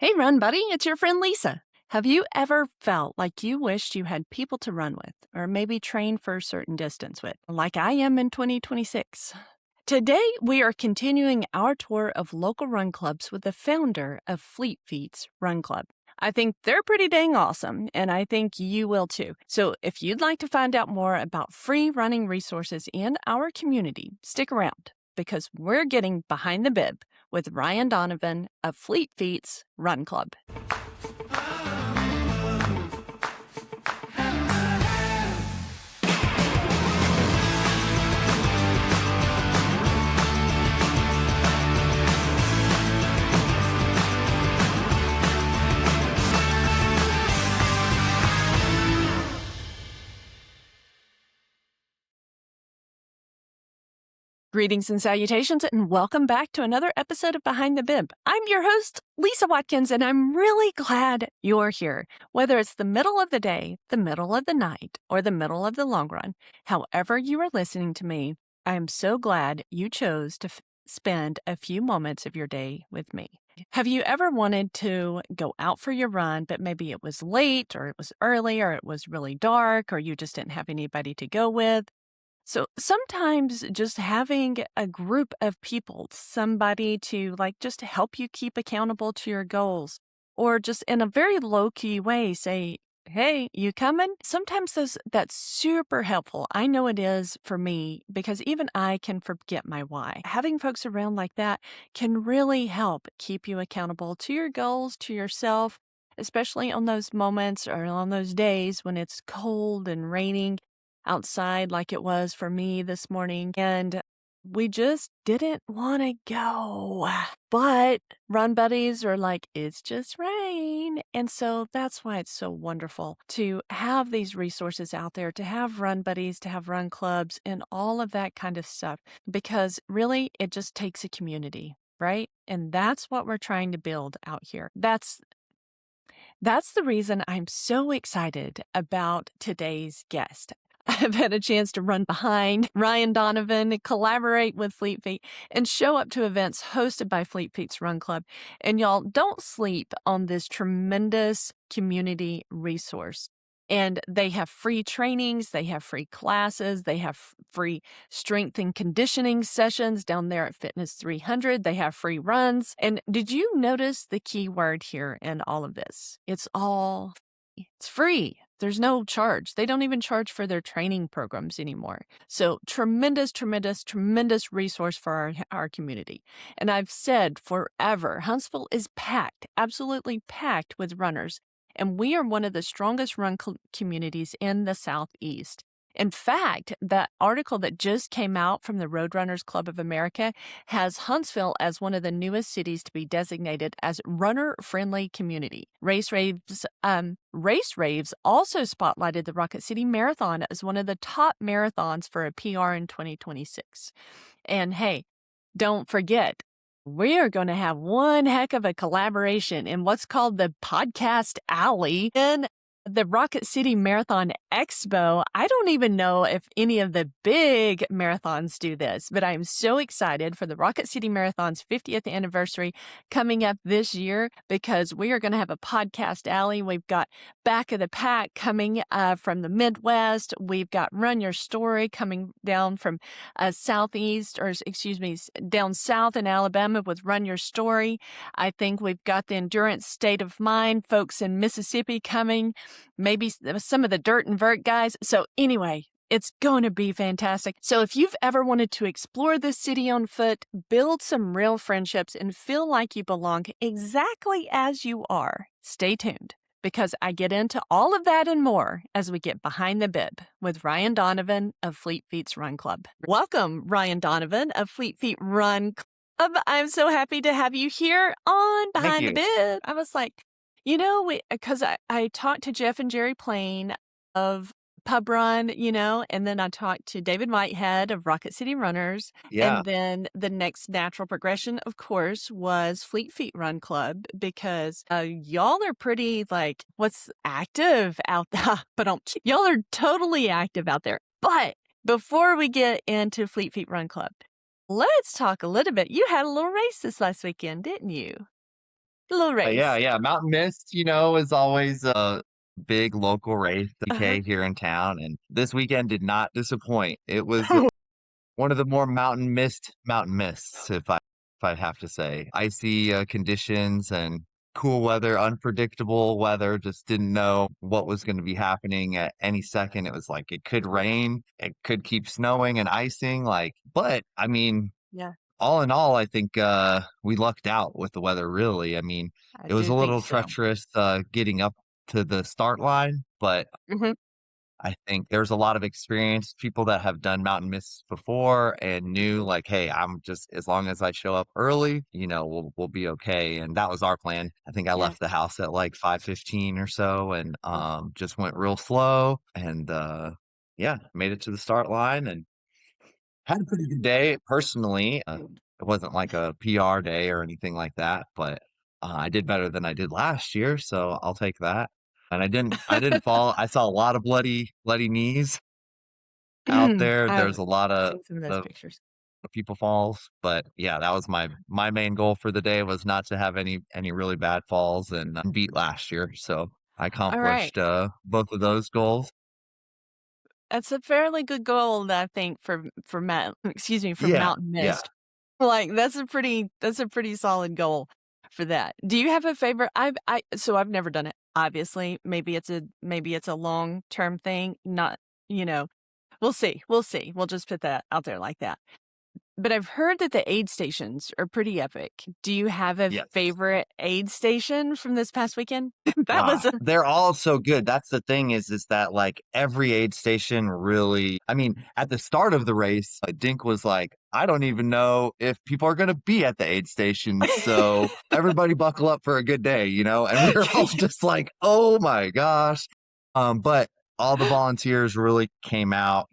Hey, Run Buddy, it's your friend Lisa. Have you ever felt like you wished you had people to run with, or maybe train for a certain distance with, like I am in 2026? Today, we are continuing our tour of local run clubs with the founder of Fleet Feet's Run Club. I think they're pretty dang awesome, and I think you will too. So, if you'd like to find out more about free running resources in our community, stick around because we're getting behind the bib with Ryan Donovan of Fleet Feet's Run Club. Greetings and salutations, and welcome back to another episode of Behind the Bib. I'm your host, Lisa Watkins, and I'm really glad you're here. Whether it's the middle of the day, the middle of the night, or the middle of the long run, however you are listening to me, I am so glad you chose to spend a few moments of your day with me. Have you ever wanted to go out for your run, but maybe it was late, or it was early, or it was really dark, or you just didn't have anybody to go with? So sometimes just having a group of people, somebody to just help you keep accountable to your goals, or just in a very low key way say, "Hey, you coming?" Sometimes that's super helpful. I know it is for me because even I can forget my why. Having folks around like that can really help keep you accountable to your goals, to yourself, especially on those moments or on those days when it's cold and raining outside like it was for me this morning, and we just didn't want to go. But run buddies are like, it's just rain. And so that's why it's so wonderful to have these resources out there, to have run buddies, to have run clubs, and all of that kind of stuff, because really it just takes a community, right? And that's what we're trying to build out here. That's the reason I'm so excited about today's guest. I've had a chance to run behind Ryan Donovan, collaborate with Fleet Feet, and show up to events hosted by Fleet Feet's Run Club. And y'all, don't sleep on this tremendous community resource. And they have free trainings, they have free classes, they have free strength and conditioning sessions down there at Fitness 300. They have free runs. And did you notice the key word here in all of this? It's free. There's no charge. They don't even charge for their training programs anymore. So tremendous, tremendous, tremendous resource for our community. And I've said forever, Huntsville is packed, absolutely packed with runners. And we are one of the strongest run communities in the Southeast. In fact, that article that just came out from the Roadrunners Club of America has Huntsville as one of the newest cities to be designated as runner-friendly community. Race Raves also spotlighted the Rocket City Marathon as one of the top marathons for a PR in 2026. And hey, don't forget, we are going to have one heck of a collaboration in what's called the Podcast Alley in the Rocket City Marathon Expo. I don't even know if any of the big marathons do this, but I'm so excited for the Rocket City Marathon's 50th anniversary coming up this year because we are going to have a podcast alley. We've got Back of the Pack coming from the Midwest. We've got Run Your Story coming down from down south in Alabama with Run Your Story. I think we've got the Endurance State of Mind folks in Mississippi coming. Maybe some of the Dirt and Vert guys. So anyway, it's going to be fantastic. So if you've ever wanted to explore the city on foot, build some real friendships, and feel like you belong exactly as you are, stay tuned because I get into all of that and more as we get behind the bib with Ryan Donovan of Fleet Feet's Run Club. Welcome, Ryan Donovan of Fleet Feet Run Club. I'm so happy to have you here on Behind the Bib. I was like, because I talked to Jeff and Jerry Plain of Pub Run, and then I talked to David Whitehead of Rocket City Runners. Yeah. And then the next natural progression, of course, was Fleet Feet Run Club because y'all are pretty what's active out there. But y'all are totally active out there. But before we get into Fleet Feet Run Club, let's talk a little bit. You had a little race this last weekend, didn't you? Little Yeah, race. yeah. Mountain Mist, is always a big local race, Uh-huh. DK here in town, and this weekend did not disappoint. It was one of the more mountain mists, if I have to say. Icy conditions and cool weather, unpredictable weather. Just didn't know what was going to be happening at any second. It was like it could rain, it could keep snowing and icing. But I mean, Yeah, all in all, I think we lucked out with the weather. Really, I mean, I it was do a think little so. treacherous getting up to the start line, but Mhm. I think there's a lot of experienced people that have done mountain mists before and knew like, hey, I'm just as long as I show up early, we'll be okay. And that was our plan. I think I Yeah. left the house at like 5:15 or so and Oh, just went real slow and yeah, made it to the start line and had a pretty good day personally. It wasn't like a PR day or anything like that, but I did better than I did last year, so I'll take that. And I didn't fall. I saw a lot of bloody knees out there. I've There's a lot of seen some of those the pictures. people falls, but yeah, that was my main goal for the day was not to have any really bad falls and beat last year. So I All right. accomplished both of those goals. That's a fairly good goal, I think, for excuse me, for Yeah, Mountain yeah. Mist. Like, that's a pretty solid goal for that. Do you have a favorite? I've never done it, obviously. Maybe it's a long-term thing, not, you know, we'll see, we'll see. We'll just put that out there like that. But I've heard that the aid stations are pretty epic. Do you have a Yes. favorite aid station from this past weekend? That was a They're all so good. That's the thing is that like every aid station really, I mean, at the start of the race, Dink was like, I don't even know if people are going to be at the aid stations. So everybody buckle up for a good day, And we were all just like, oh my gosh. But all the volunteers really came out,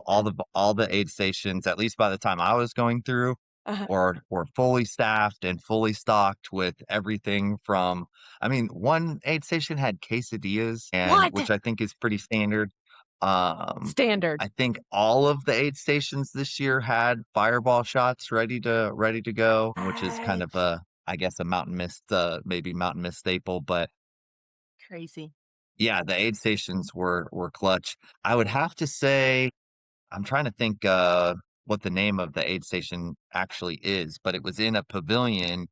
all the aid stations, at least by the time I was going through, uh were fully staffed and fully stocked with everything from I mean, one aid station had quesadillas and What? which I think is pretty standard. Um, Standard. I think all of the aid stations this year had fireball shots ready to go, which is kind of What? I guess a mountain mist, maybe mountain mist staple. But Crazy. yeah, the aid stations were clutch. I would have to say I'm trying to think what the name of the aid station actually is, but it was in a pavilion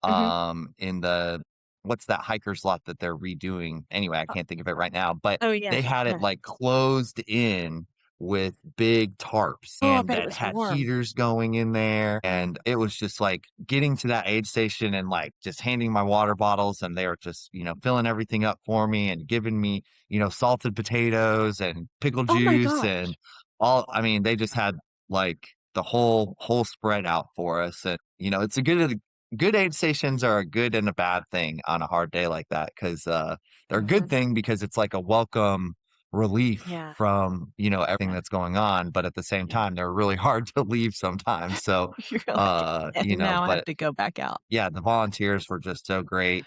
Mhm. in the what's that hiker's lot that they're redoing? Anyway, I O can't think of it right now, but oh, they yeah, had it yeah. like closed in with big tarps Oh, I and bet it that was had warm. heaters going in there. And it was just like getting to that aid station and like just handing my water bottles and they were just, filling everything up for me and giving me, salted potatoes and pickle Oh my juice and gosh. I mean, they just had like the whole spread out for us. And it's a good aid stations are a good and a bad thing on a hard day like that because they're a good Uh-huh. thing because it's like a welcome relief Yeah, from everything yeah, that's going on, but at the same yeah. time they're really hard to leave sometimes. So You're like, "And now I have but to go back out." yeah, the volunteers were just so great.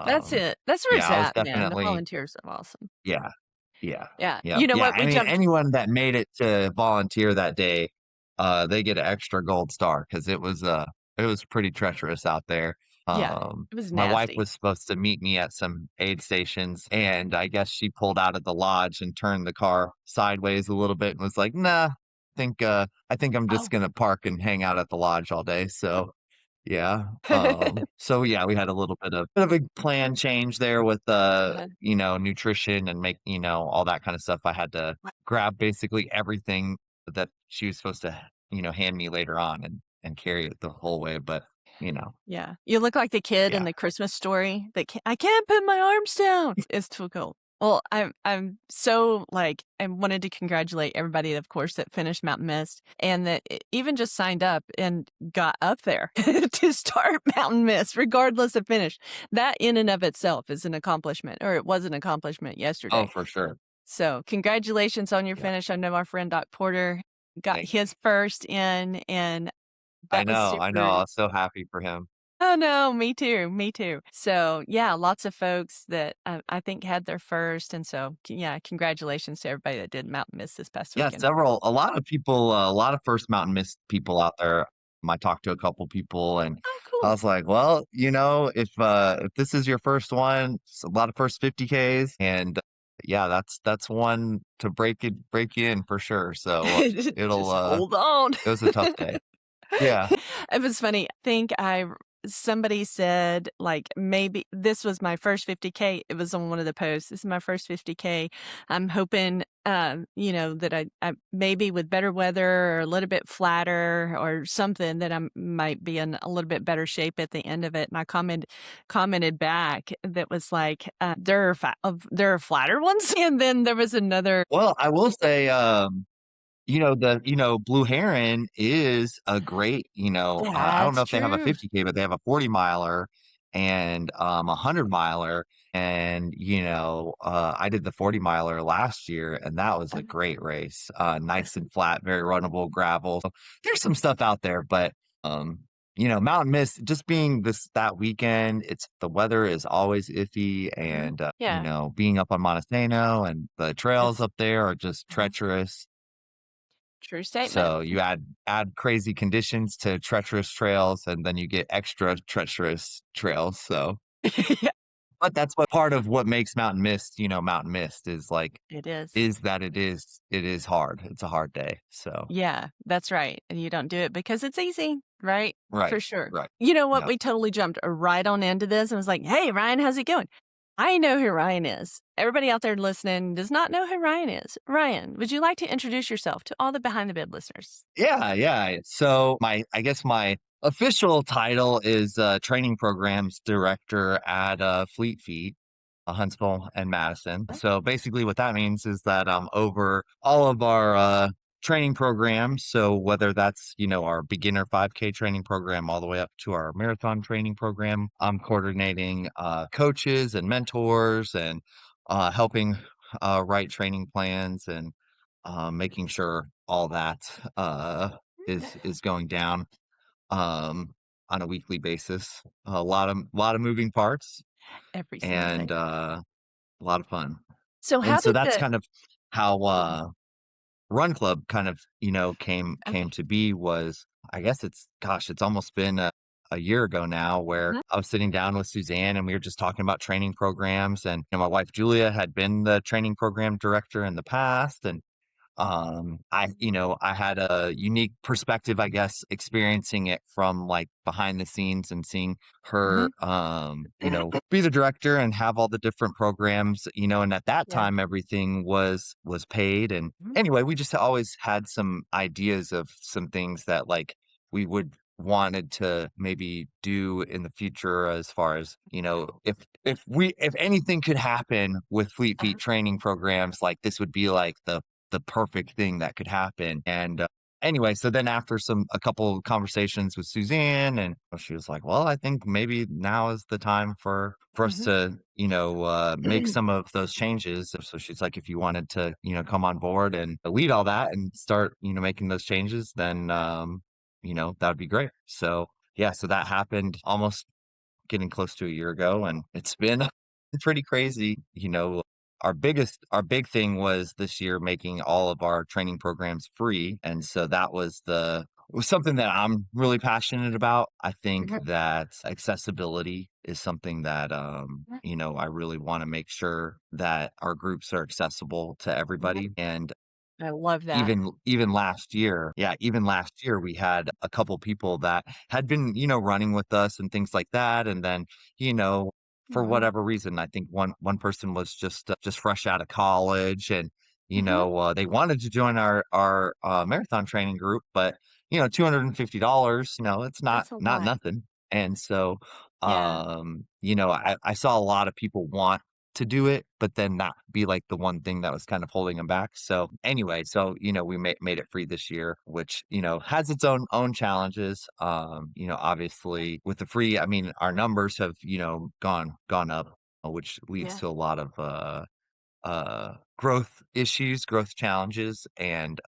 That's it. That's where it's Yeah, I was at, man. The definitely volunteers are awesome. yeah. Yeah. Yeah. Yep. You know Yeah. what? I We mean, jumped anyone that made it to volunteer that day, they get an extra gold star because it was pretty treacherous out there. yeah, it was My wife nasty. was supposed to meet me at some aid stations, and I guess she pulled out of the lodge and turned the car sideways a little bit and was like, "Nah, I think I'm just Oh. gonna park and hang out at the lodge all day." So yeah. So yeah, we had a little bit of a plan change there with Uh, nutrition and all that kind of stuff. I had to grab basically everything that she was supposed to, hand me later on and carry it the whole way. But, you know, yeah. You look like the kid in yeah. the Christmas Story that "I can't put my arms down." It's too cold. Well, I'm so, like, I wanted to congratulate everybody, of course, that finished Mountain Mist and that e even just signed up and got up there to start Mountain Mist regardless of finish. That in and of itself is an accomplishment, or it was an accomplishment Oh, yesterday. for sure. So, congratulations on your Yeah. finish. I know our friend Doc Porter got Thank you. his first in, and that was I know. super. I was so happy for him. Oh, no, me too, me too. So, yeah, lots of folks that I think had their first, and so, yeah, congratulations to everybody that did Mountain Mist this past Yeah, weekend. a lot of people, a lot of first mountain mist people out there. I talked to a couple people and Oh, I cool. was like, well, if this is your first one, it's a lot of first 50Ks and yeah, that's one to break you in for sure. So it'll Just hold on. it was a tough day. Yeah. It was funny. I think somebody said, like, maybe this was my first 50K. It was on one of the posts. This is my first 50K. I'm hoping, that I maybe with better weather or a little bit flatter or something that I might be in a little bit better shape at the end of it. And I commented back that was like, there are flatter ones. And then there was another. Well, I will say, Blue Heron is a great, I don't know That's if they have a true. 50K, but they have a 40 miler and a 100 miler. And, I did the 40 miler last year and that was a great race. Nice and flat, very runnable gravel. So there's some stuff out there, but, Mountain Mist just being that weekend, the weather is always iffy. Mhm. And, Yeah. being up on Montesano and the trails It's up there are just mhm, treacherous. true statement. So you add crazy conditions to treacherous trails, and then you get extra treacherous trails, so Yeah, but that's what part of what makes Mountain Mist is, like it is. is that it is hard. It's a hard day, so Yeah, that's right, and you don't do it because it's easy, right? For right, sure. right. You know what? Yep. We totally jumped right on into this and was like, "Hey, Ryan, how's it going?" I know who Ryan is. Everybody out there listening does not know who Ryan is. Ryan, would you like to introduce yourself to all the Behind the Bib listeners? Yeah, yeah. So I guess my official title is, training programs director at, Fleet Feet. Huntsville and Madison. So basically what that means is that I'm over all of our training programs. So whether that's, our beginner 5K training program all the way up to our marathon training program, I'm coordinating coaches and mentors and helping write training plans and making sure all that is going down um, on a weekly basis. A lot of moving parts Every single and day. a lot of fun. So And how so did that's the kind of how, Run Club kind of, came okay. to be was I guess it's almost been a year ago now where Mhm, I was sitting down with Suzanne and we were just talking about training programs and, my wife Julia had been the training program director in the past and I had a unique perspective, I guess, experiencing it from like behind the scenes and seeing her, mhm. be the director and have all the different programs, and at that Yeah. time everything was paid. And Mhm, anyway, we just always had some ideas of some things that like we would wanted to maybe do in the future as far as, if anything could happen with Fleet uh-huh, Feet training programs, like this would be like the perfect thing that could happen. And anyway, so then after a couple conversations with Suzanne, and she was like, "Well, I think maybe now is the time for us mhm. to, make some of those changes." So she's like, "If you wanted to, come on board and lead all that and start, making those changes, then, that would be great." So yeah, so that happened almost getting close to a year ago, and it's been pretty crazy. Our big thing was this year making all of our training programs free, and so that was something that I'm really passionate about. I think Mhm. that accessibility is something that I really want to make sure that our groups are accessible to Mhm. everybody. And I love that. even last year, we had a couple people that had been, running with us and things like that, and then, you know, for Mhm, whatever reason, I think one person was just fresh out of college, and mhm. they wanted to join our marathon training group, but $250, it's not That's a not lot. nothing, and so, Yeah, I saw a lot of people want to do it, but then not be like the one thing that was kind of holding them back. So anyway, we made it free this year, which, has its own challenges. Obviously with the free, I mean, our numbers have, gone up, which leads yeah. to a lot of growth issues, growth challenges, and a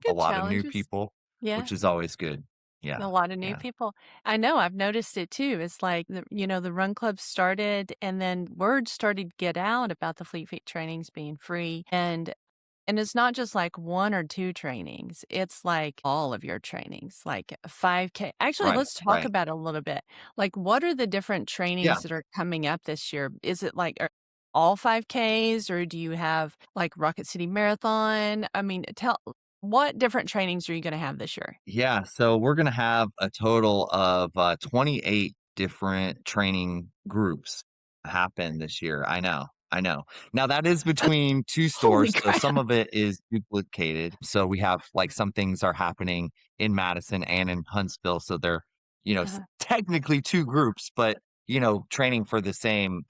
Good lot of new challenges. people, Yeah. which is always good. A Yeah. lot of new Yeah. people. I know, I've noticed it too. It's like the run club started and then word started to get out about the Fleet Feet trainings being free. And And it's not just like 1 or 2 trainings, it's like all of your trainings, like 5K. Actually, Right, let's talk right. about it a little bit. Like, what are the different Yeah. trainings that are coming up this year? Is it like all 5Ks, or do you have like Rocket City Marathon? I mean, what different trainings are you gonna have this year? Yeah, so we're gonna have a total of 28 different training groups happen this year. I know, I know. Now that is between two Holy stores, so crap. some of it is duplicated. So we have like some things are happening in Madison and in Huntsville, so they're technically two groups, but training for the same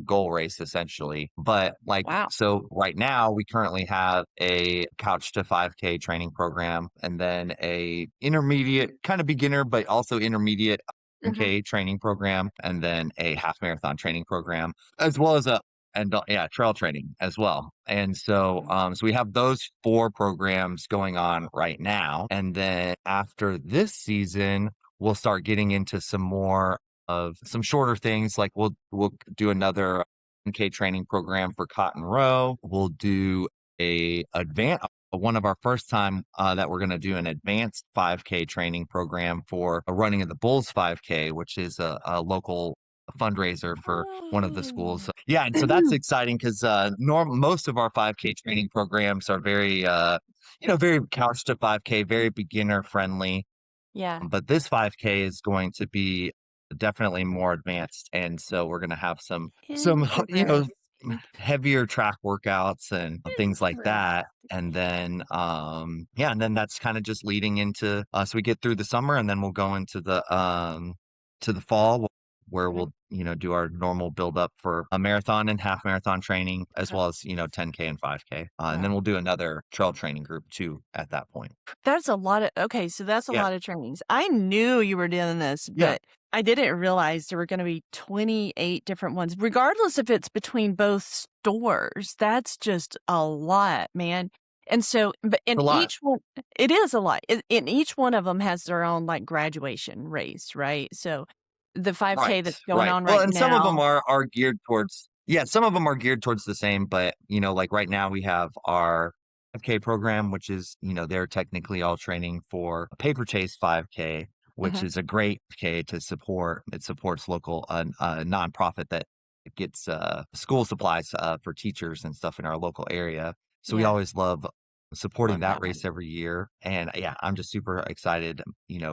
goal race essentially. But like Wow. so right now, we currently have a couch to 5K training program and then a intermediate, kind of beginner, but also intermediate Mhm. 10K training program, and then a half marathon training program, as well as trail training as well. And so, Mhm. so we have those four programs going on right now. And then after this season, we'll start getting into some more of some shorter things. Like we'll do another 10K training program for Cotton Row. We'll do a advanced one of our first time that we're going to do an advanced 5K training program for a running of the Bulls 5K, which is a local fundraiser for one of the schools. Oh. So, yeah, and so that's exciting because most of our 5K training programs are very very couch to 5K, very beginner friendly. Yeah. But this 5K is going to be definitely more advanced, and so we're going to have some Interesting. heavier track workouts and things like that. Interesting. And then and then that's kind of just leading into so we get through the summer, and then we'll go into the fall where Mhm. we'll do our normal build up for a marathon and half marathon training, as Uh-huh. well as 10K and 5K, and then Wow. we'll do another trail training group too at that point. That's a lot of okay, so that's a Yeah, lot of trainings. I knew you were doing this, yeah, but I didn't realize there were gonna be 28 different ones, regardless if it's between both stores. That's just a lot, man. And so but in a lot. each one it is a lot. In each one of them has their own, like, graduation race, right? So, the 5K Right, that's going right. on Well, right and some of them now. are geared towards some of them are geared towards the same, but, like right now we have our 5K program, which is, they're technically all training for a paper chase 5K, which Mhm. is a great K to support. It supports local nonprofit that gets school supplies for teachers and stuff in our local area. So we Yeah, always love supporting love that that one. race every year. And yeah, I'm just super excited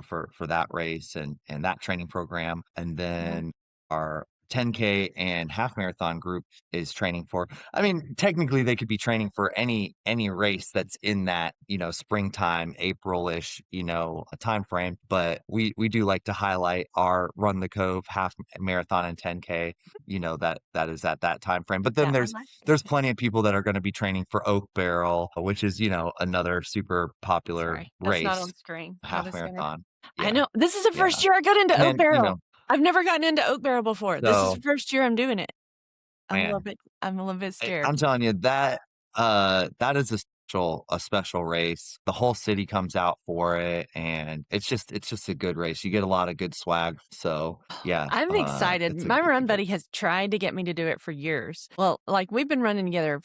for that race and that training program. And Mhm. then our 10K and half marathon group is training for. I mean, technically they could be training for any race that's in that, springtime, April-ish, a time frame, but we do like to highlight our Run the Cove half marathon and 10K, that is at that time frame. But then Yeah, I there's like there's that. plenty of people that are going to be training for Oak Barrel, which is, another super popular Sorry, that's not on race, screen. Not half a screen. marathon. I Yeah. know. This is the Yeah. first year I got into And Oak then, Barrel. I've never gotten into Oak Barrel before. This is the so first year I'm doing it. man, I'm a little bit scared. I'm telling you that is a special race. The whole city comes out for it, and it's just a good race. You get a lot of good swag. So yeah, I'm excited. it's a My it's a run good buddy has tried to get me to do it for years. Well, like we've been running together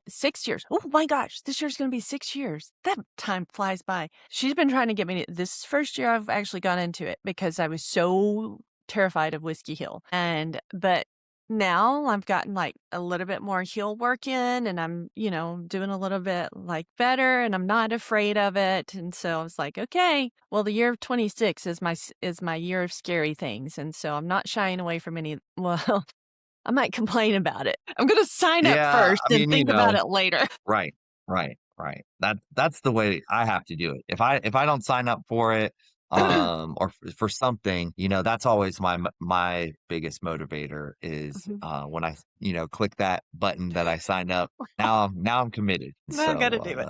6 years. Oh my gosh, this year's going to be 6 years. That time flies by. She's been trying to get me to this first year I've actually gone into it because I was so terrified of Whiskey Hill. But now I've gotten like a little bit more hill work in and I'm, doing a little bit like better and I'm not afraid of it. And so I was like, okay, well, the year of 26 is my year of scary things. And so I'm not shying away from any, well, I might complain about it. I'm going to sign up yeah. first I and mean, think about it later. right, right, right. That's the way I have to do it. If I don't sign up for it, or for something, that's always my biggest motivator is Mhm. when I click that button that I signed up. Now I'm committed. Now I got So to do it.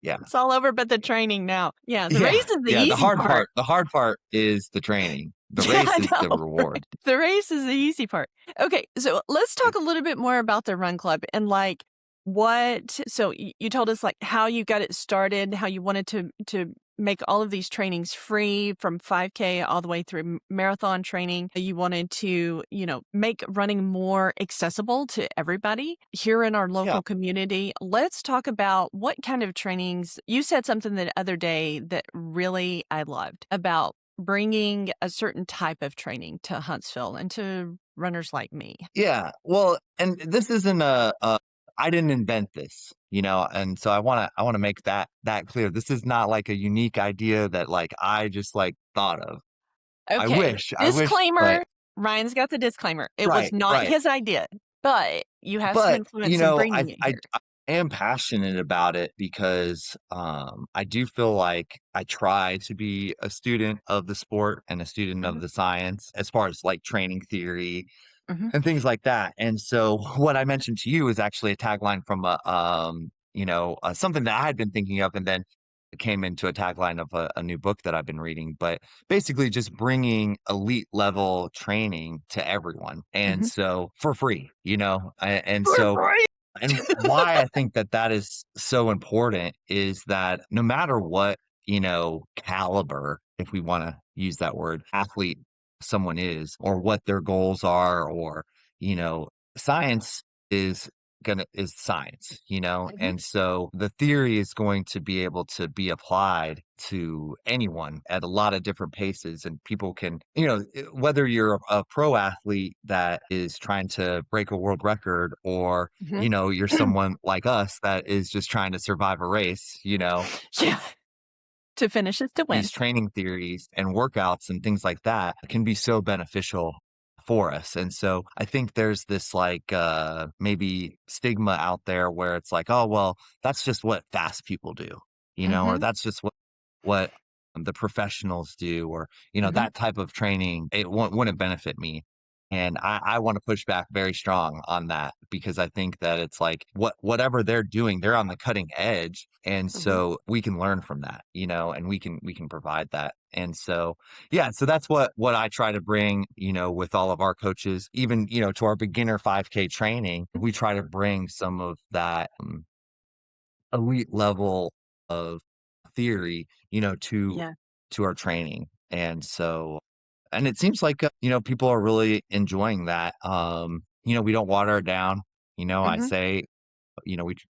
yeah, It's all over but the training now. Yeah, the race yeah, is the yeah. The easy hard part. part, the hard part is the training. The Yeah, race I is the know, right? reward. The race is the easy part. Okay, so let's talk a little bit more about the run club and like what. So you told us like how you got it started, how you wanted to make all of these trainings free from 5K all the way through marathon training. You wanted to, make running more accessible to everybody here in our Yeah. local community. Let's talk about what kind of trainings. You said something the other day that really I loved about bringing a certain type of training to Huntsville and to runners like me. Yeah. Well, and this isn't a I didn't invent this, and so I wanna make that clear. This is not like a unique idea that like I just like thought of. I Okay. wish, I wish, but Disclaimer. Ryan's got the disclaimer. It was right, not right. his idea, but you have some But, influence in I bringing it I here. I am passionate about it because, I do feel like I try to be a student of the sport and a student Mhm, of the science as far as, like, training theory mhm, and things like that, and so what I mentioned to you is actually a tagline from something that I had been thinking of, and then it came into a tagline of a new book that I've been reading, but basically just bringing elite level training to everyone, and mhm. so for free, and For so free. and why I think that that is so important is that no matter what, caliber, if we wanna use that word, athlete someone is or what their goals are or, you know, science is is science, Mhm, and so the theory is going to be able to be applied to anyone at a lot of different paces and people can, whether you're a pro athlete that is trying to break a world record or mhm. you're someone like us that is just trying to survive a race, Yeah. To finish is to win. these training theories and workouts and things like that can be so beneficial for us. And so I think there's this like maybe stigma out there where it's like, oh well, that's just what fast people do, or Mhm, that's just what the professionals do, or mhm, that type of training. It wouldn't benefit me. And I want to push back very strong on that because I think that it's like whatever they're doing, they're on the cutting edge. And mhm, so we can learn from that, and we can provide that. And so yeah, so that's what I try to bring, with all of our coaches, even, to our beginner 5K training, mhm. we try to bring some of that elite level of theory, Yeah. to our training. And so and it seems like, people are really enjoying that. We don't water it down. I Mhm. say,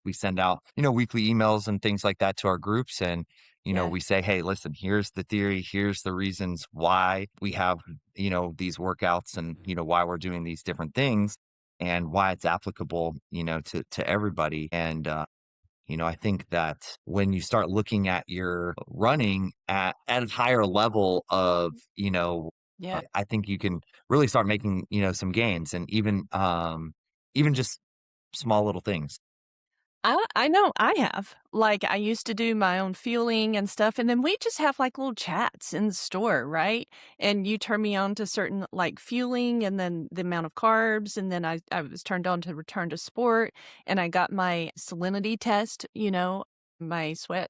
we send out, weekly emails and things like that to our groups and Yeah. we say, hey, listen, here's the theory, here's the reasons why we have, these workouts and, why we're doing these different things and why it's applicable, to everybody. And I think that when you start looking at your running at a higher level of, Yeah. I think you can really start making, some gains and even just small little things. I know I have. Like, I used to do my own fueling and stuff, and then we just have, like, little chats in the store, right? And you turn me on to certain, like, fueling and then the amount of carbs, and then I was turned on to return to sport, and I got my salinity test, my sweat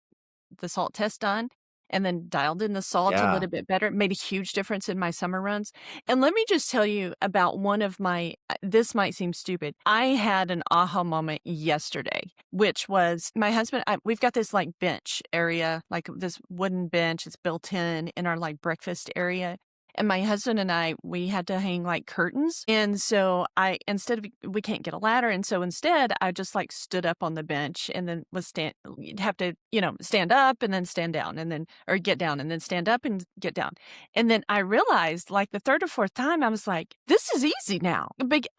the salt test done and then dialed in the salt a Yeah. little bit better. It made a huge difference in my summer runs. And let me just tell you about one of my this might seem stupid. I had an aha moment yesterday, which was my husband we've got this like bench area, like this wooden bench. It's built in our like breakfast area. And my husband and we had to hang like curtains. And so instead of, we can't get a ladder. And so instead, I just like stood up on the bench and then you'd have to, stand up and then stand down and then, or get down and then stand up and get down. And then I realized like the third or fourth time, I was like, this is easy now. It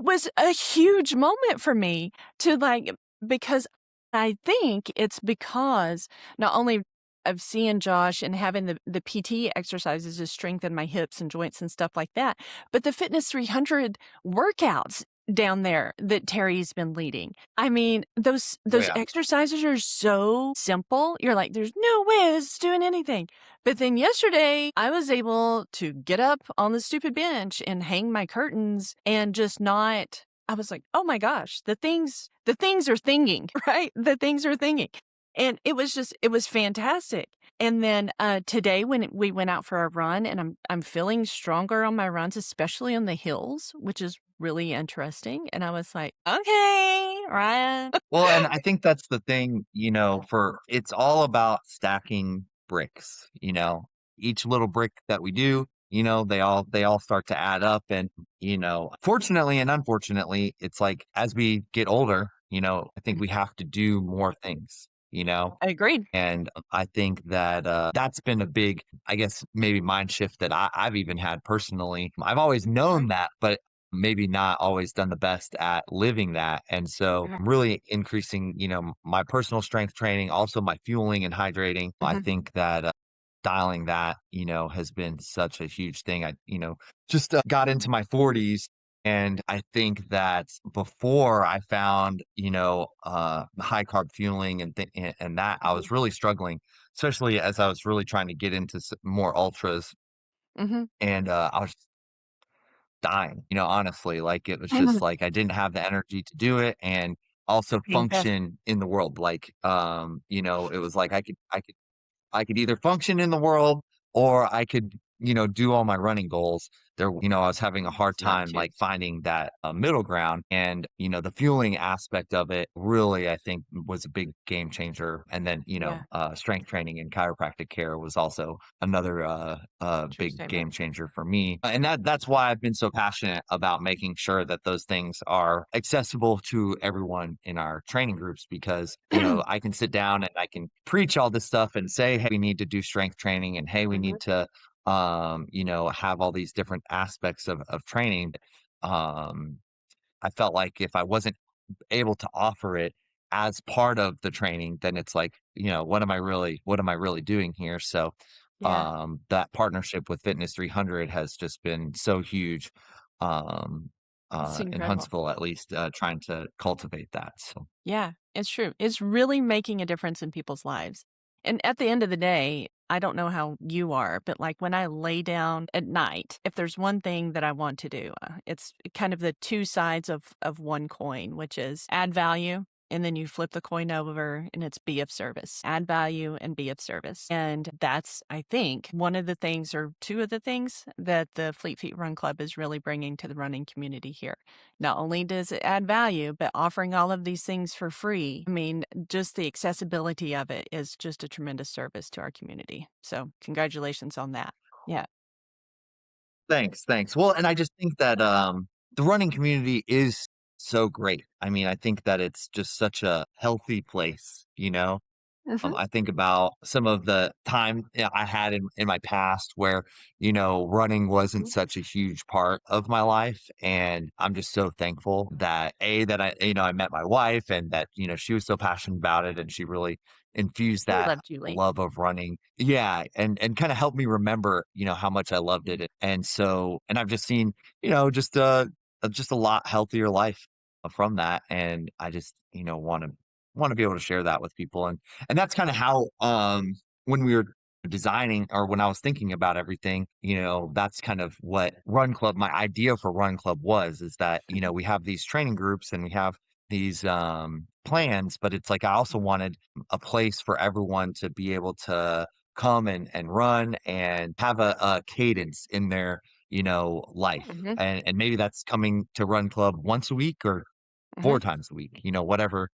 was a huge moment for me to like, because I think it's because not only of seeing Josh and having the PT exercises to strengthen my hips and joints and stuff like that, but the Fitness 300 workouts down there that Terry's been leading. I mean, Oh those yeah. exercises are so simple. You're like, there's no way this is doing anything. But then yesterday, I was able to get up on the stupid bench and hang my curtains and just not. I was like, oh my gosh, the things are thinging, right? The things are thinging. And it was fantastic. And then, today when we went out for a run and I'm feeling stronger on my runs, especially on the hills, which is really interesting. And I was like, okay, Ryan. Well, and I think that's the thing, for it's all about stacking bricks, each little brick that we do, they all start to add up. And, fortunately and unfortunately, it's like as we get older, I think we have to do more things, I agreed. and I think that that's been a big, I guess, maybe mind shift that I've even had personally. I've always known that, but maybe not always done the best at living that. And so Mhm, really increasing, my personal strength training, also my fueling and hydrating. I mhm. think that dialing that, has been such a huge thing. I, just got into my 40s. And I think that before I found, high carb fueling and that I Mhm, was really struggling, especially as I was really trying to get into more ultras, mhm. and I was dying, honestly. Like it was just Mhm. like I didn't have the energy to do it and also Fantastic. function in the world. Like, it was like I could either function in the world or I could, do all my running goals. I was having a hard It's not time too. like finding that middle ground. And, the fueling aspect of it really, I think, was a big game changer. And then, Yeah, strength training and chiropractic care was also another true big statement. game changer for me. And that's why I've been so passionate about making sure that those things are accessible to everyone in our training groups because, I can sit down and I can preach all this stuff and say, hey, we need to do strength training and hey, we Mhm. need to have all these different aspects of training. Um, I felt like if I wasn't able to offer it as part of the training, then it's like, what am I really doing here? So Yeah, that partnership with Fitness 300 has just been so huge um it's in incredible. Huntsville, at least trying to cultivate that. So Yeah, it's true. It's really making a difference in people's lives. And at the end of the day, I don't know how you are, but like when I lay down at night, if there's one thing that I want to do, it's kind of the two sides of one coin, which is add value. And then you flip the coin over and it's be of service, add value and be of service. And that's, I think, one of the things or two of the things that the Fleet Feet Run Club is really bringing to the running community here. Not only does it add value, but offering all of these things for free. I mean, just the accessibility of it is just a tremendous service to our community. So, congratulations on that. Yeah. thanks. Well, and I just think that the running community is so great. I mean, I think that it's just such a healthy place. Mhm. I think about some of the time, I had in my past where, running wasn't Mhm. such a huge part of my life. And I'm just so thankful that that I met my wife and that, she was so passionate about it and she really infused We that love Julie. love of running. Yeah. And kind of helped me remember, how much I loved Mhm. it. And so, and I've just seen, just a lot healthier life from that. And I just, want to be able to share that with people. And that's kinda how, when we were designing or when I was thinking about everything, that's kind of what Run Club my idea for Run Club was, is that, Mhm. we have these training groups and we have these, plans, but it's like I also wanted a place for everyone to be able to come and run and have a cadence in their, life. Mhm. And maybe that's coming to Run Club once a week or 4 Mhm. times a week, whatever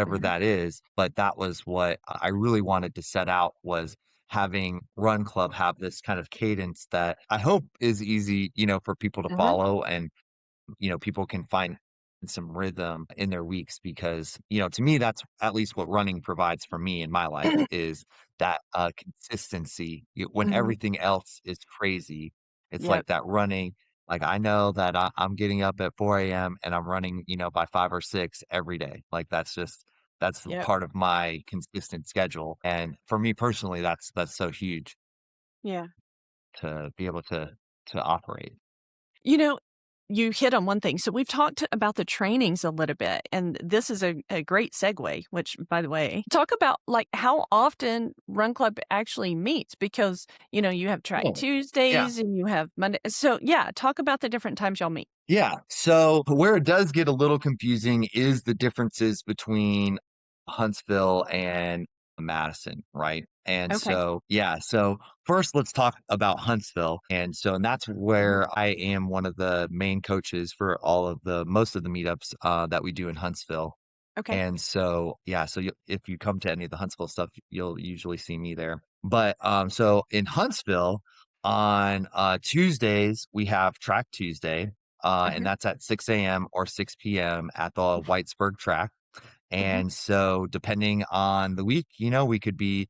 Mhm. that is, but that was what I really wanted to set out was having Run Club have this kind of cadence that I hope is easy, for people to Mhm. follow and people can find some rhythm in their weeks because, to me, that's at least what running provides for me in my life is that consistency. When Mhm. everything else is crazy, it's Yep. like that running. Like I know that I'm getting up at 4 a.m. and I'm running, by 5 or 6 every day. Like that's the Yep. part of my consistent schedule. And for me personally, that's so huge Yeah. to be able to operate. You know, you hit on one thing. So we've talked about the trainings a little bit, and this is a great segue, which by the way, talk about like how often Run Club actually meets because, you have track Oh, yeah. Tuesdays and you have Monday. So yeah, talk about the different times y'all meet. Yeah. So where it does get a little confusing is the differences between Huntsville and Madison, right? And Okay. so, yeah. So first, let's talk about Huntsville. And that's Mhm. where I am one of the main coaches for all of the most of the meetups that we do in Huntsville. Okay. And so, yeah, so if you come to any of the Huntsville stuff, you'll usually see me there. But so in Huntsville on Tuesdays, we have Track Tuesday, and Mhm, that's at 6 a.m. or 6 p.m. at the Whitesburg track. mhm, And so depending on the week, we could be,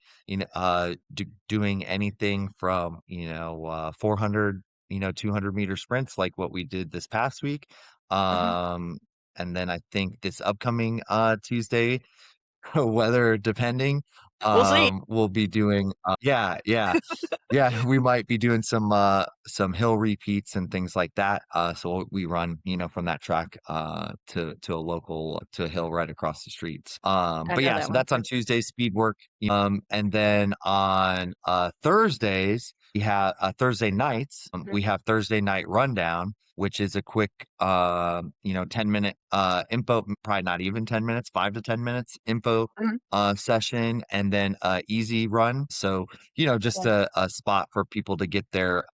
doing anything from, 400, 200-meter sprints like what we did this past week. mhm. Um, and then I think this upcoming Tuesday, weather depending, We'll see. we'll be doing, yeah, yeah. Yeah, we might be doing some hill repeats and things like that. So we run, from that track to a local to a hill right across the streets. I But know yeah, that so one that's on too. Tuesday speed work. And then on Thursdays, we have Thursday nights, Mhm, we have Thursday night rundown, which is a quick 10-minute info, probably not even 10 minutes, 5 to 10 minutes info mhm. session, and then easy run. So just Yeah. a spot for people to get their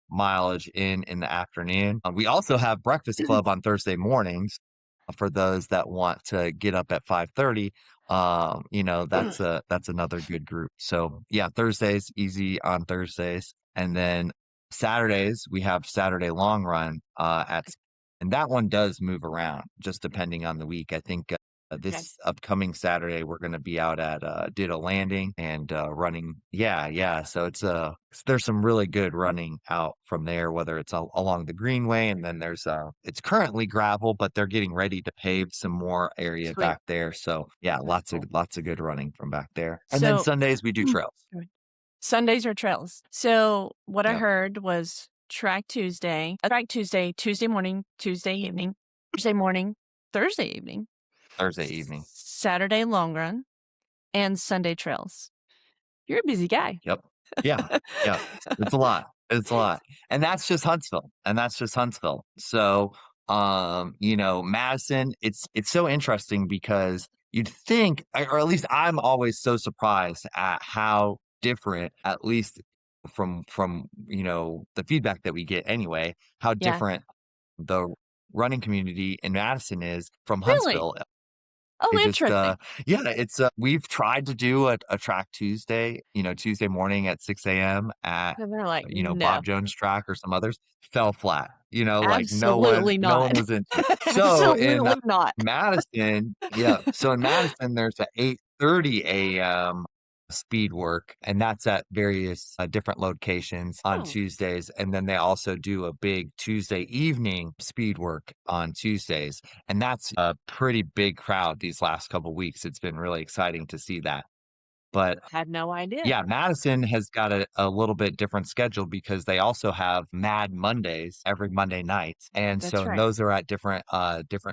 mileage in the afternoon. We also have breakfast club on Thursday mornings for those that want to get up at 5:30. That's another good group. So yeah, Thursdays easy on Thursdays, and then Saturdays we have Saturday long run and that one does move around just depending on the week. I think Okay. this upcoming Saturday, we're going to be out at Ditto Landing and running. Yeah, yeah. So there's some really good running out from there, whether it's along the Greenway, and then it's currently gravel, but they're getting ready to pave some more area Sweet. back there. So yeah, That's lots of cool. lots of good running from back there. And then So Sundays we do trails. Good. Sundays are trails. So what I Yep, heard was Track Tuesday, Tuesday morning, Tuesday evening, Thursday morning, Thursday evening, Thursday evening. Saturday long run, and Sunday trails. You're a busy guy. Yep. Yeah. Yeah. It's a lot. It's a lot. And that's just Huntsville. And that's just Huntsville. So, Madison, it's so interesting because you'd think, or at least I'm always so surprised at how different, at least from the feedback that we get anyway, how Yeah. different the running community in Madison is from Really? Huntsville. Oh, They just, interesting. yeah, we've tried to do a track Tuesday, Tuesday morning at 6 a.m. at, And they're like, Bob no, Jones track or some others, fell flat, like absolutely no one not. was into it. So in Absolutely not. Madison, yeah, so in Madison, there's a 8:30 a.m. speed work, and that's at various different locations on Oh, Tuesdays. And then they also do a big Tuesday evening speed work on Tuesdays. And that's a pretty big crowd these last couple weeks. It's been really exciting to see that. But had no idea. yeah, Madison has got a little bit different schedule because they also have Mad Mondays every Monday night. And so That's and right. those are at different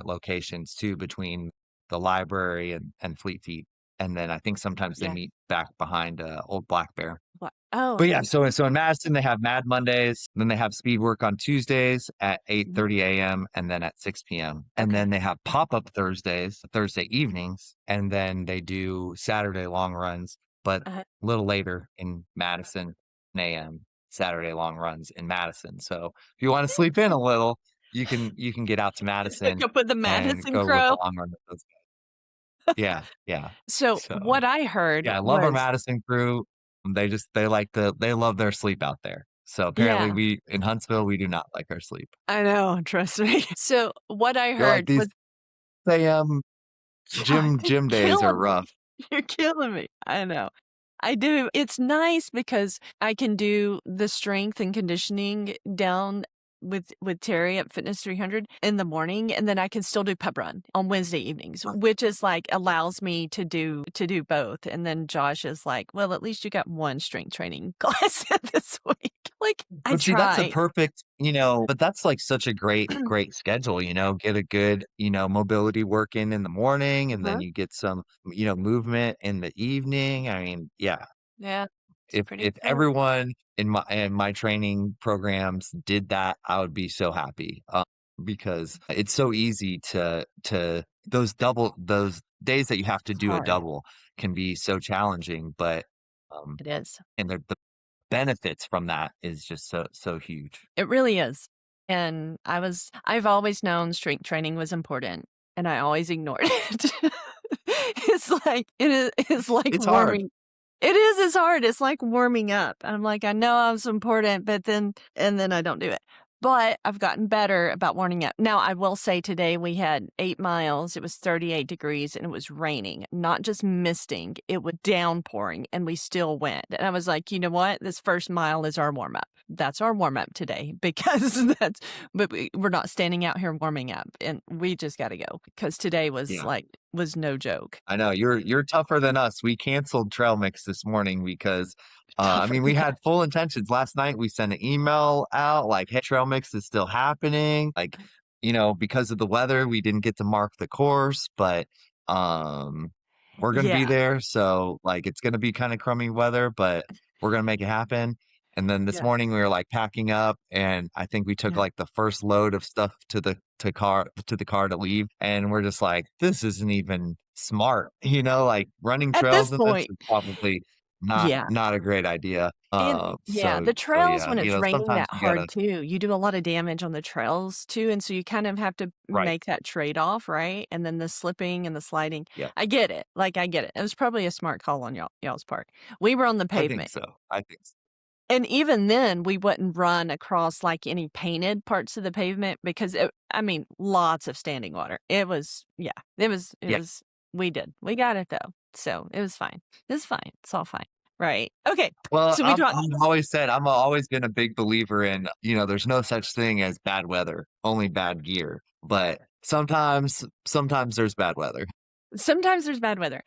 locations too between the library and Fleet Feet. And then I think sometimes they Yeah. meet back behind Old Black Bear. What? Oh, But yeah, okay. so in Madison, they have Mad Mondays, then they have speed work on Tuesdays at Mhm. 8:30 a.m. and then at 6 p.m. And then Okay. they have pop-up Thursdays, Thursday evenings, and then they do Saturday long runs, but Uh-huh. a little later in Madison, 10 a.m. Saturday long runs in Madison. So if you want to sleep in a little, you can get out to Madison Go put the and Madison go with the Crow. long run with those guys. Yeah, yeah. So So what I heard yeah, I love our was Madison crew. They love their sleep out there. So apparently yeah, we in Huntsville, we do not like our sleep. I know, trust me. So what I You're like, heard "These was AM yeah, you're gym days are killing me. rough." You're killing me. I know. I do. It's nice because I can do the strength and conditioning down with Terry at Fitness 300 in the morning, and then I can still do pep run on Wednesday evenings, which is like allows me to do both. And then Josh is like, "Well, at least you got one strength training class this week." Like I But see, that's a try. perfect, but that's like such a great schedule, get a good, mobility work in the morning, and then Huh? you get some, movement in the evening. I mean, yeah, Yeah, it's if pretty cool. everyone in my training programs did that, I would be so happy, because it's so easy to those days that you have to It's do a hard. double can be so challenging, but, um, It is. and the benefits from that is just so huge. It really is. And I've always known strength training was important, and I always ignored it. it's like It's hard. warming. It is, it's hard. It's like warming up. I'm like, I know I was important, but then I don't do it. But I've gotten better about warming up. Now, I will say today we had 8 miles. It was 38 degrees and it was raining, not just misting. It was downpouring and we still went. And I was like, you know what? This first mile is our warm up. That's our warm up today because we're not standing out here warming up and we just got to go because today Yeah. was no joke. I know you're tougher than us. We canceled trail mix this morning because I Tougher mean than we had us. full intentions. Last night we sent an email out like, hey, trail mix is still happening. Like, because of the weather, we didn't get to mark the course, but um we're gonna be Yeah. there. So like it's gonna be kind of crummy weather, but we're gonna make it happen. And then this Yeah. morning we were like packing up and I think we took Yeah. like the first load of stuff to the car to leave. And we're just like, this isn't even smart, like running At this trails in this point, is probably not yeah. not a great idea. And yeah, the So trails yeah, when it's raining sometimes that you gotta hard too, you do a lot of damage on the trails too, and so you kind of have to right. make that trade-off, right? And then the slipping and the sliding. Yeah, I get it. Like, I get it. It was probably a smart call on y'all's part. We were on the I think pavement. so. I think so. And even then, we wouldn't run across, like, any painted parts of the pavement because I mean, lots of standing water. It was yeah, it Yeah. was we did. We got it, though, so it was fine. It's fine. It's all fine. Right. Okay. Well, So we I'm talked I'm always said I'm always been a big believer in, there's no such thing as bad weather, only bad gear. But sometimes there's bad weather. sometimes there's bad weather.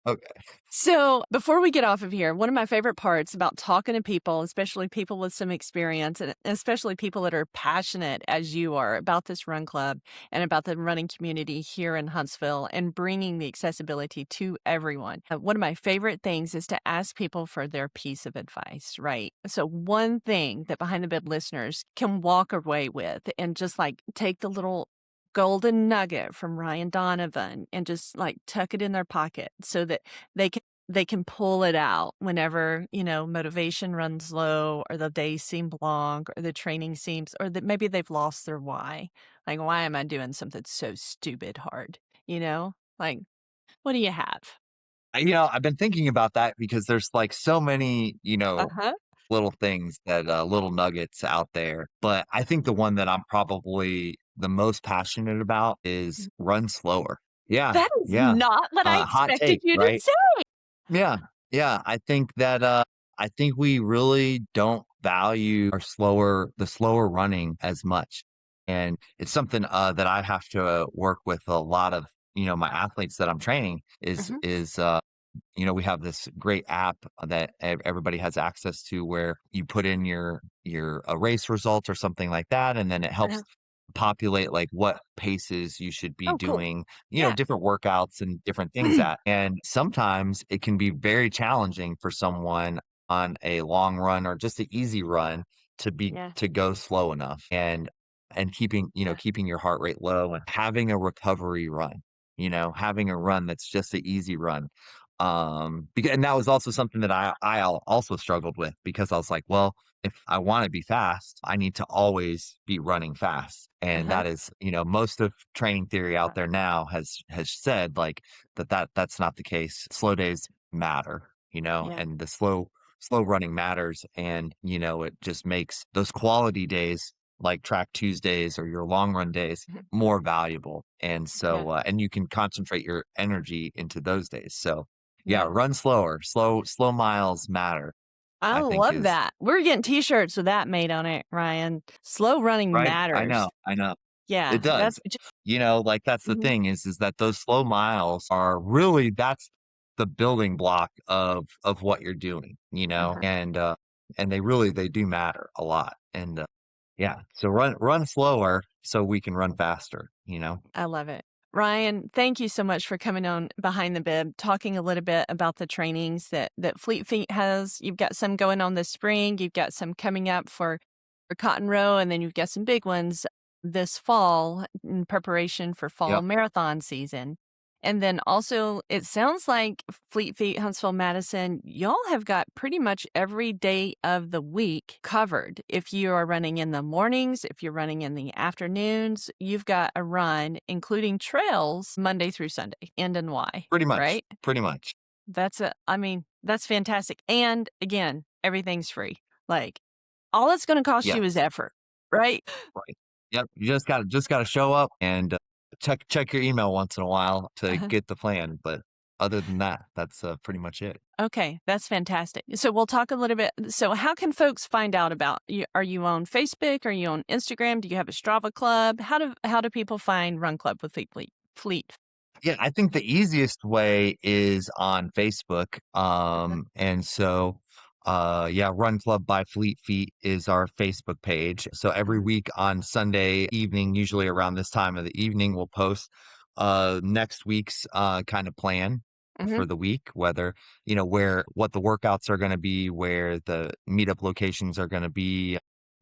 Okay. So, before we get off of here, one of my favorite parts about talking to people, especially people with some experience, and especially people that are passionate as you are about this run club and about the running community here in Huntsville and bringing the accessibility to everyone. One of my favorite things is to ask people for their piece of advice, right? So, one thing that Behind the Bib listeners can walk away with and just like take the little golden nugget from Ryan Donovan and just like tuck it in their pocket so that they can pull it out whenever, motivation runs low or the days seem long or the training seems or that maybe they've lost their why. Like, why am I doing something so stupid hard? Like, what do you have? I've been thinking about that because there's like so many, Uh-huh. little things that little nuggets out there. But I think the one that I'm probably the most passionate about is run slower. Yeah, That is yeah. not what I Hot expected take, you to right? say. Yeah, yeah. I think we really don't value the slower running as much. And it's something that I have to work with a lot of, my athletes that I'm training Mhm. we have this great app that everybody has access to where you put in your race results or something like that, and then it Uh-huh. helps populate like what paces you should be Oh, cool. doing, Yeah. different workouts and different things at. And sometimes it can be very challenging for someone on a long run or just an easy run Yeah. to go slow enough and Yeah. keeping your heart rate low and having a recovery run, having a run that's just an easy run because and that was also something that also struggled with because I was like, well, if I want to be fast, I need to always be running fast. And Uh-huh. that is, most of training theory out there now has said like that's not the case. Slow days matter, Yeah. and the slow running matters. And, it just makes those quality days like track Tuesdays or your long run days Mhm. more valuable. And Yeah. so and you can concentrate your energy into those days. So yeah, Yeah. run slower. Slow miles matter, I I think love is that. We're getting T-shirts with that made on it, Ryan. Slow running right. matters. I know. It Yeah, does. that's j Like that's the mhm, thing is that those slow miles are really that's the building block of what you're doing, uh-huh, and they do matter a lot. And yeah, so run slower so we can run faster, I love it. Ryan, thank you so much for coming on Behind the Bib, talking a little bit about the trainings that Fleet Feet has. You've got some going on this spring, you've got some coming up for Cotton Row, and then you've got some big ones this fall in preparation for fall Yep. marathon season. And then also, it sounds like Fleet Feet, Huntsville, Madison, y'all have got pretty much every day of the week covered. If you are running in the mornings, if you're running in the afternoons, you've got a run, including trails, Monday through Sunday, end and Y, Pretty much. right? Pretty much. That's fantastic. And again, everything's free. Like, all it's going to cost you is Yes. effort, right? Right. Yep. You just gotta show up and check your email once in a while to get the plan. But other than that, that's pretty much it. Okay, that's fantastic. So we'll talk a little bit. So how can folks find out about you? Are you on Facebook? Are you on Instagram? Do you have a Strava club? How do people find Run Club with Fleet? Yeah, I think the easiest way is on Facebook. Uh-huh. And so yeah, Run Club by Fleet Feet is our Facebook page. So every Mhm. week on Sunday evening, usually around this time of the evening, we'll post next week's kind of plan for Mhm. the week, whether, what the workouts are going to be, where the meetup locations are going to be,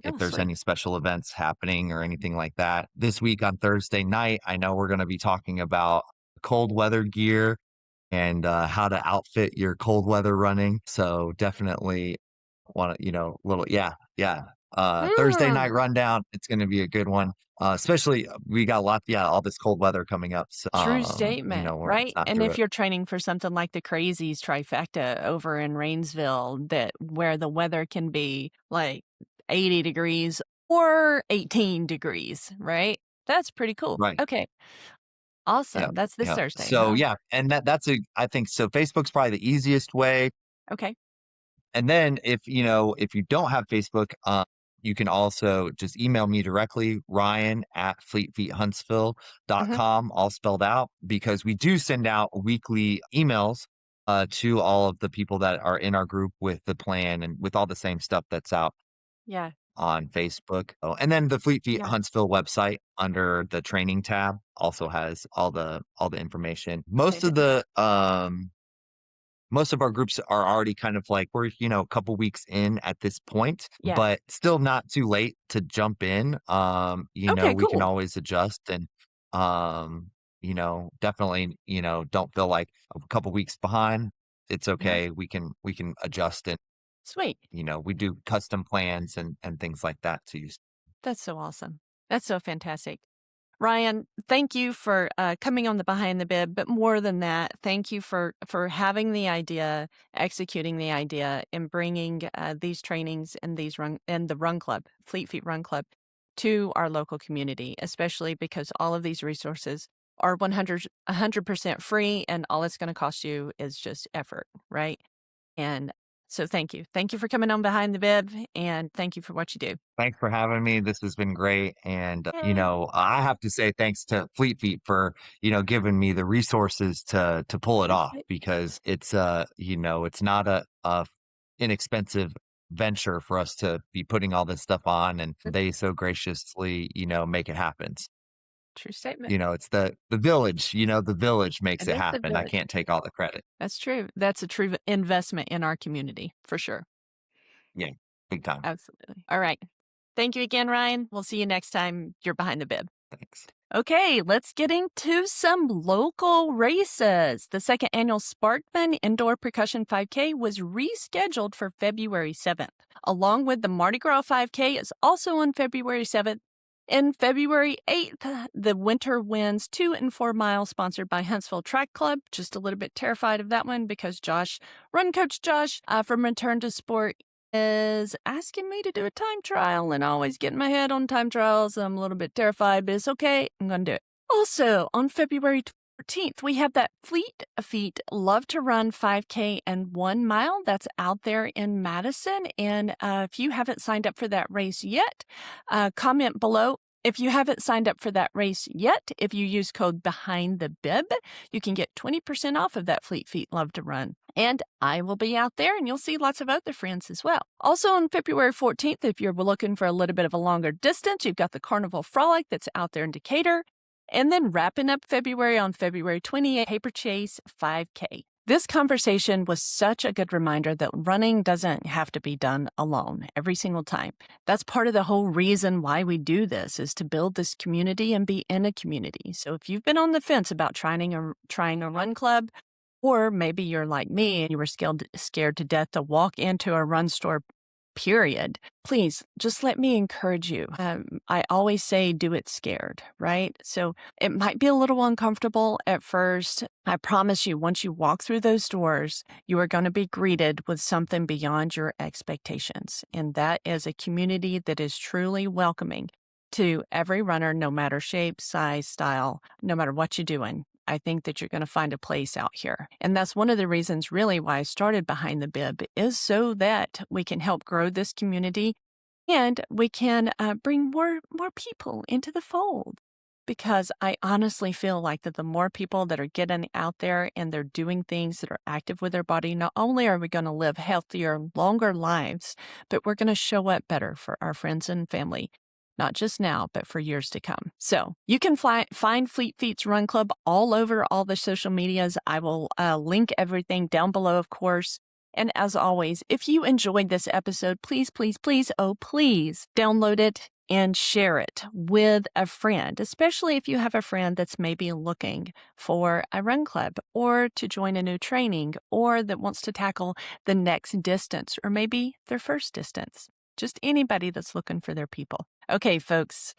if Oh, there's sweet. any special events happening or anything like that. This week on Thursday night, I know we're going to be talking about cold weather gear and how to outfit your cold weather running. So definitely want to, little, yeah, yeah. Thursday night Mm, rundown. It's going to be a good one. Especially we got a lot, yeah, all this cold weather coming up. So, true statement, we're right? not And through if it. you're training for something like the Crazies trifecta over in Rainsville, that where the weather can be like 80 degrees or 18 degrees, right? That's pretty cool. Right. Okay, Yeah. awesome. That's this Yeah. Thursday, So huh? yeah, and I think so Facebook's probably the easiest way. Okay. And then if you don't have Facebook, you can also just email me directly, Ryan at Mhm. fleetfeethuntsville.com, all spelled out, because we do send out weekly emails to all of the people that are in our group with the plan and with all the same stuff that's out Yeah. on Facebook. Oh, and then the Fleet Feet Yeah. Huntsville website under the training tab also has all the information. Okay. Most of our groups are already kind of like we're, a couple weeks in at this point, Yeah. but still not too late to jump in. Okay, We can cool. always adjust and definitely, don't feel like a couple weeks behind. It's Yeah. okay. We can adjust and, Sweet. we do custom plans and things like that too. That's so awesome. That's so fantastic. Ryan, thank you for coming on the Behind the Bib, but more than that, thank you for having the idea, executing the idea, and bringing these trainings and the Run Club, Fleet Feet Run Club, to our local community. Especially because all of these resources are 100% free, and all it's going to cost you is just effort, right? And so, thank you for coming on Behind the Bib, and thank you for what you do. Thanks for having me. This has been great. And, Yay. I have to say thanks to Fleet Feet for, giving me the resources to pull it off Appreciate. because it's not a inexpensive venture for us to be putting all this stuff on and they so graciously, make it happen. True statement. It's the village, the village makes It it is the happen. I village. can't take all the credit. That's true. That's a true investment in our community, for sure. Yeah, big time. Absolutely. All right. Thank you again, Ryan. We'll see you next time you're behind the bib. Thanks. Okay, let's get into some local races. The second annual Sparkman Indoor Percussion 5K was rescheduled for February 7th, along with the Mardi Gras 5K is also on February 7th. And February 8th, the Winter Winds 2 and 4 miles sponsored by Huntsville Track Club. Just a little bit terrified of that one because run coach Josh from Return to Sport is asking me to do a time trial and always getting my head on time trials. I'm a little bit terrified, but it's okay. I'm going to do it. Also, on February 14th, we have that Fleet Feet Love to Run 5K and 1 mile that's out there in Madison. And if you haven't signed up for that race yet, comment below. If you haven't signed up for that race yet, if you use code Behind the Bib, you can get 20% off of that Fleet Feet Love to Run. And I will be out there and you'll see lots of other friends as well. Also on February 14th, if you're looking for a little bit of a longer distance, you've got the Carnival Frolic that's out there in Decatur. And then wrapping up February on February 28th, Paper Chase 5K. This conversation was such a good reminder that running doesn't have to be done alone every single time. That's part of the whole reason why we do this, is to build this community and be in a community. So if you've been on the fence about trying a run club, or maybe you're like me and you were scared to death to walk into a run store, period, please just let me encourage you. I always say do it scared, right? So it might be a little uncomfortable at first. I promise you, once you walk through those doors, you are going to be greeted with something beyond your expectations. And that is a community that is truly welcoming to every runner, no matter shape, size, style, no matter what you're doing. I think that you're going to find a place out here. And that's one of the reasons really why I started Behind the Bib, is so that we can help grow this community and we can bring more people into the fold. Because I honestly feel like that the more people that are getting out there and they're doing things that are active with their body, not only are we going to live healthier, longer lives, but we're going to show up better for our friends and family. Not just now, but for years to come. So you can find Fleet Feet's Run Club all over all the social medias. I will link everything down below, of course. And as always, if you enjoyed this episode, please, please, please, oh, please download it and share it with a friend, especially if you have a friend that's maybe looking for a run club or to join a new training or that wants to tackle the next distance or maybe their first distance. Just anybody that's looking for their people. Okay, folks,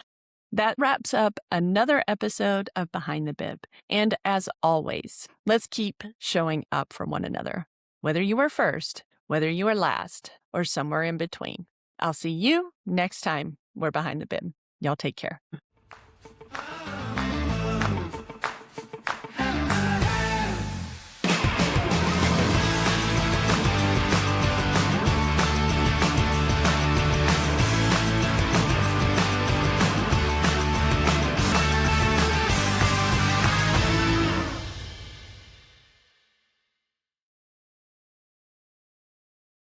that wraps up another episode of Behind the Bib. And as always, let's keep showing up for one another, whether you are first, whether you are last, or somewhere in between. I'll see you next time we're Behind the Bib. Y'all take care.